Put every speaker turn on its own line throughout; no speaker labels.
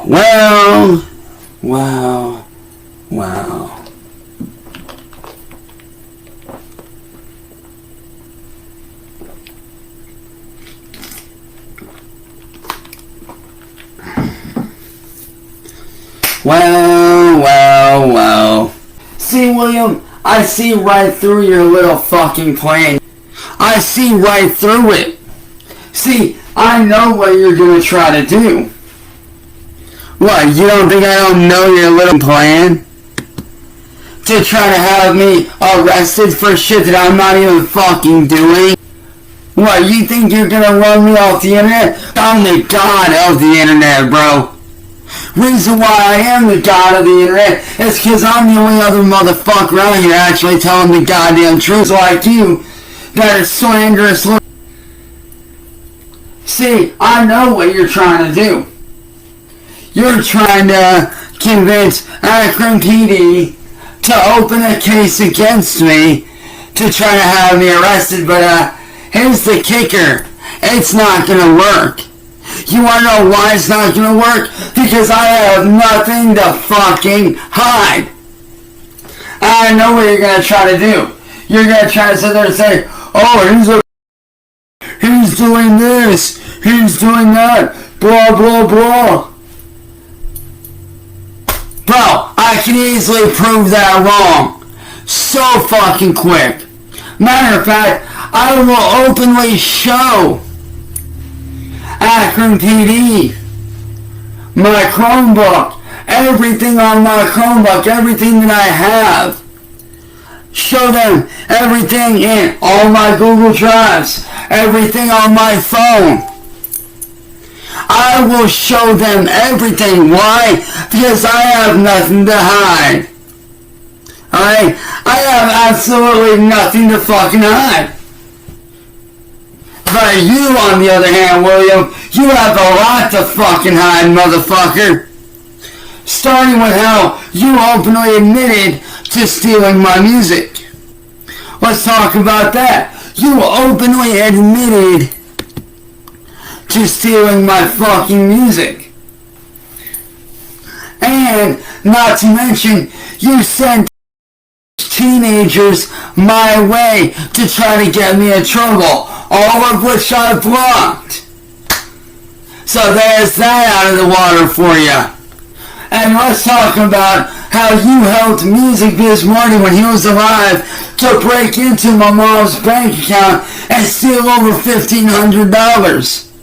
Well, wow, wow. Well. See, William, I see right through your little fucking plan. I see right through it. See, I know what you're gonna try to do. What, you don't think I don't know your little plan? To try to have me arrested for shit that I'm not even fucking doing? What, you think you're gonna run me off the internet? I'm the god of the internet, bro. Reason why I am the god of the internet is because I'm the only other motherfucker out here actually telling the goddamn truth like you that are slanderous. See, I know what you're trying to do. You're trying to convince Akron PD to open a case against me to try to have me arrested, but here's the kicker. It's not gonna work. You wanna know why it's not gonna work? Because I have nothing to fucking hide. I know what you're gonna try to do. You're gonna try to sit there and say, oh, he's doing this, he's doing that, blah, blah, blah. Bro, I can easily prove that wrong. So fucking quick. Matter of fact, I will openly show Akron PD my Chromebook, everything on my Chromebook, everything that I have. Show them everything in all my Google Drives, everything on my phone. I will show them everything. Why? Because I have nothing to hide. Alright? I have absolutely nothing to fucking hide. But you, on the other hand, William, you have a lot to fucking hide, motherfucker. Starting with how you openly admitted to stealing my music. Let's talk about that. You openly admitted to stealing my fucking music. And, not to mention, you sent teenagers my way to try to get me in trouble, all of which I blocked. So there's that out of the water for you. And let's talk about how you helped Music Biz Marty when he was alive to break into my mom's bank account and steal over $1,500.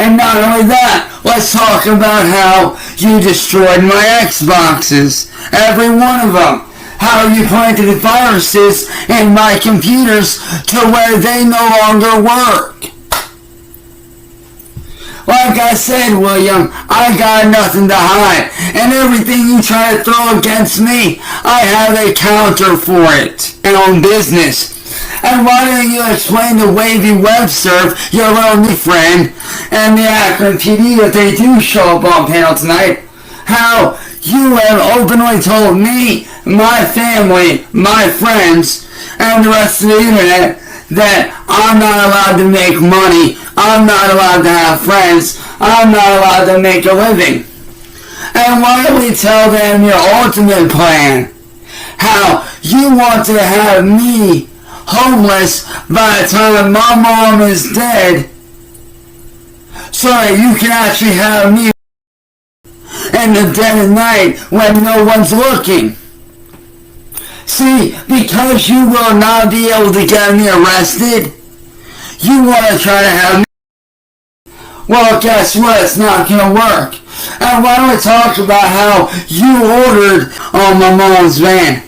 And not only that, let's talk about how you destroyed my Xboxes, every one of them. How you planted viruses in my computers to where they no longer work. Like I said, William, I got nothing to hide. And everything you try to throw against me, I have a counter for it. And on business. And why don't you explain to Wavy Websurf, your little new friend, and the Akron PD that they do show up on panel tonight, how you have openly told me, my family, my friends, and the rest of the internet that I'm not allowed to make money, I'm not allowed to have friends, I'm not allowed to make a living. And why don't we tell them your ultimate plan? How you want to have me homeless by the time my mom is dead so that you can actually have me in the dead of night when no one's looking. See, because you will not be able to get me arrested, you want to try to have me. Well, guess what? It's not going to work. And why don't we talk about how you ordered on my mom's van?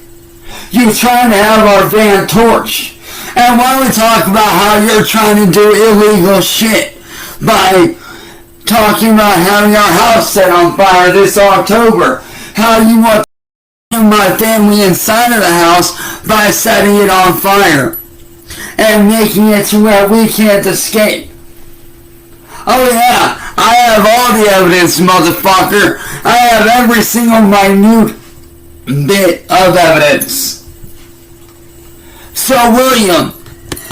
You're trying to have our van torched. And why don't we talk about how you're trying to do illegal shit by talking about having our house set on fire this October. How you want my family inside of the house by setting it on fire and making it to where we can't escape. Oh yeah, I have all the evidence, motherfucker. I have every single minute bit of evidence. So William,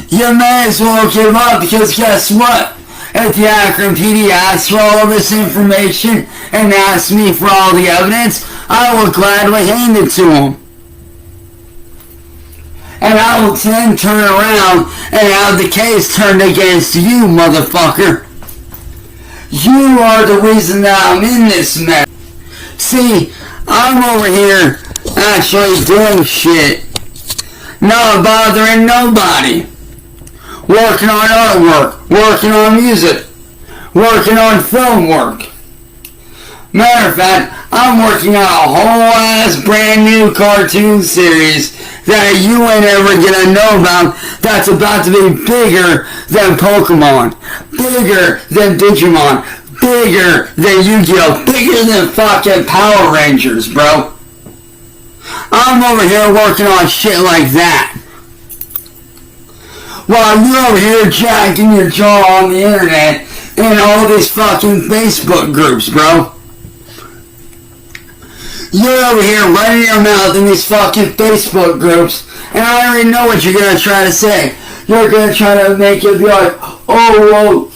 you may as well give up because guess what? If the Akron PD asks for all of this information and asks me for all the evidence, I will gladly hand it to him. And I will then turn around and have the case turned against you, motherfucker. You are the reason that I'm in this mess. See, I'm over here actually doing shit. Not bothering nobody. Working on artwork, working on music, working on film work. Matter of fact, I'm working on a whole ass brand new cartoon series that you ain't ever gonna know about, that's about to be bigger than Pokemon, bigger than Digimon, bigger than Yu-Gi-Oh!, bigger than fucking Power Rangers, bro. I'm over here working on shit like that. While you're over here jacking your jaw on the internet and all these fucking Facebook groups, bro. You're over here running your mouth in these fucking Facebook groups, and I already know what you're gonna try to say. You're gonna try to make it be like, oh, well,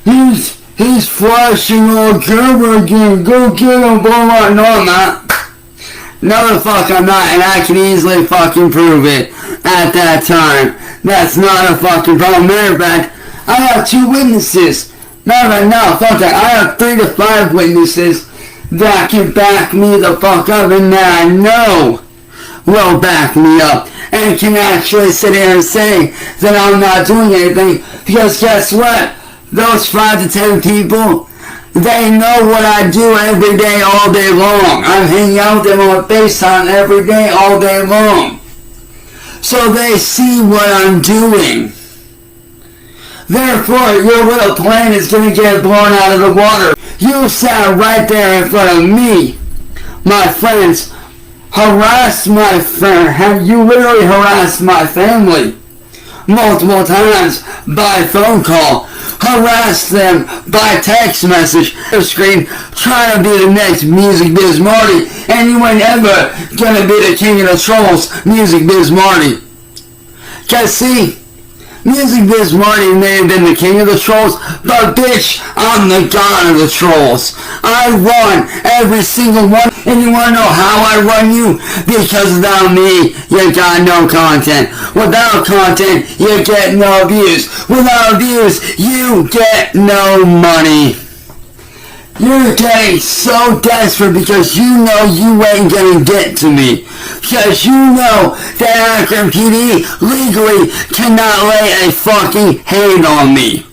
he's flashing all camera again, go get him, blah, blah. No, I'm not. No, the fuck I'm not, and I can easily fucking prove it at that time. That's not a fucking problem. Matter of fact, I have 2 witnesses. Matter of fact, no, fuck that. I have 3 to 5 witnesses that can back me the fuck up and that I know will back me up and can actually sit here and say that I'm not doing anything, because guess what? Those 5 to 10 people, they know what I do every day, all day long. I'm hanging out with them on FaceTime every day, all day long. So they see what I'm doing. Therefore, your little plan is going to get blown out of the water. You sat right there in front of me, my friends, harassed my friend. You literally harassed my family multiple times by phone call, harassed them by text message, screen, trying to be the next Music Biz Marty, and you ain't ever gonna be the king of the trolls, Music Biz Marty. Cause see, Music Biz Marty may have been the king of the trolls, but bitch, I'm the god of the trolls. I run every single one, and you wanna know how I run you? Because without me, you got no content. Without content, you get no views. Without views, you get no money. You're getting so desperate because you know you ain't gonna get to me. Because you know that Akron PD legally cannot lay a fucking hand on me.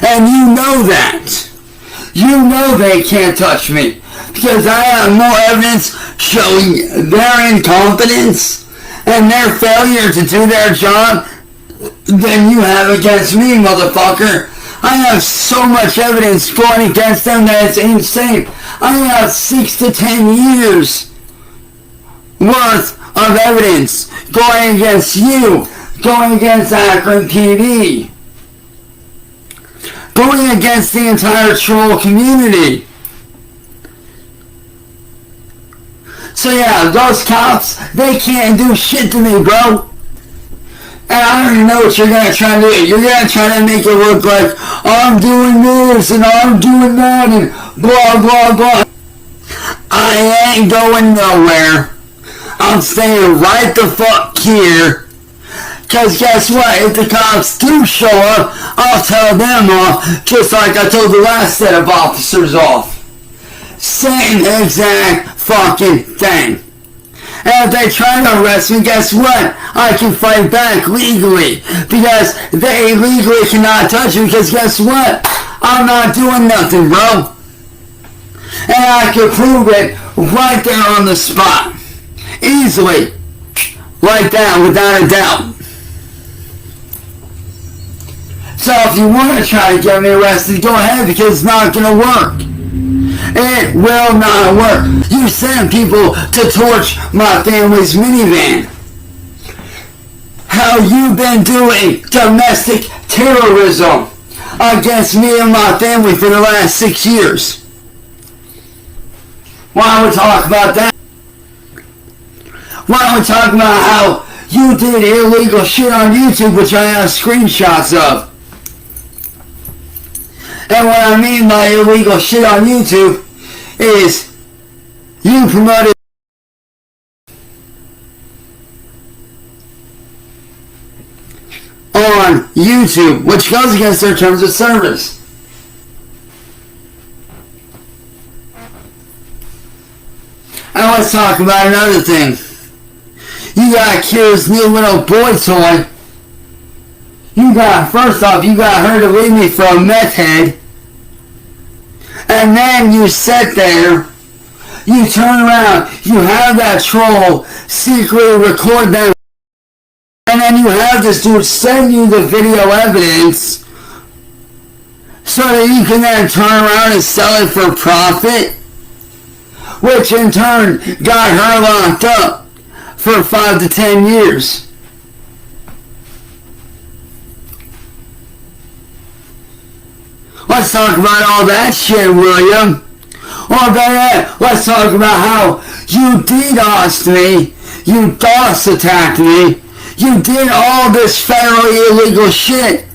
And you know that. You know they can't touch me. Because I have more evidence showing their incompetence and their failure to do their job than you have against me, motherfucker. I have so much evidence going against them that it's insane. I have 6 to 10 years worth of evidence going against you, going against Akron PD, going against the entire troll community. So yeah, those cops, they can't do shit to me, bro. And I already know what you're going to try to do. You're going to try to make it look like I'm doing this and I'm doing that and blah, blah, blah. I ain't going nowhere. I'm staying right the fuck here. Because guess what? If the cops do show up, I'll tell them off just like I told the last set of officers off. Same exact fucking thing. And if they try to arrest me, guess what? I can fight back legally. Because they legally cannot touch me. Because guess what? I'm not doing nothing, bro. And I can prove it right there on the spot. Easily. Like that, without a doubt. So if you want to try to get me arrested, go ahead, because it's not going to work. It will not work. You send people to torch my family's minivan. How you been doing domestic terrorism against me and my family for the last 6 years? Why don't we talk about that? Why don't we talk about how you did illegal shit on YouTube, which I have screenshots of? And what I mean by illegal shit on YouTube is you promoted on YouTube, which goes against their terms of service. And let's talk about another thing. You got Kira's new little boy toy. First off, you got her to leave me for a meth head. And then you sit there, you turn around, you have that troll secretly record them, and then you have this dude send you the video evidence so that you can then turn around and sell it for profit, which in turn got her locked up for 5 to 10 years. Let's talk about all that shit, William. Or better yet, let's talk about how you DDoSed me, you DOS attacked me, you did all this federally illegal shit,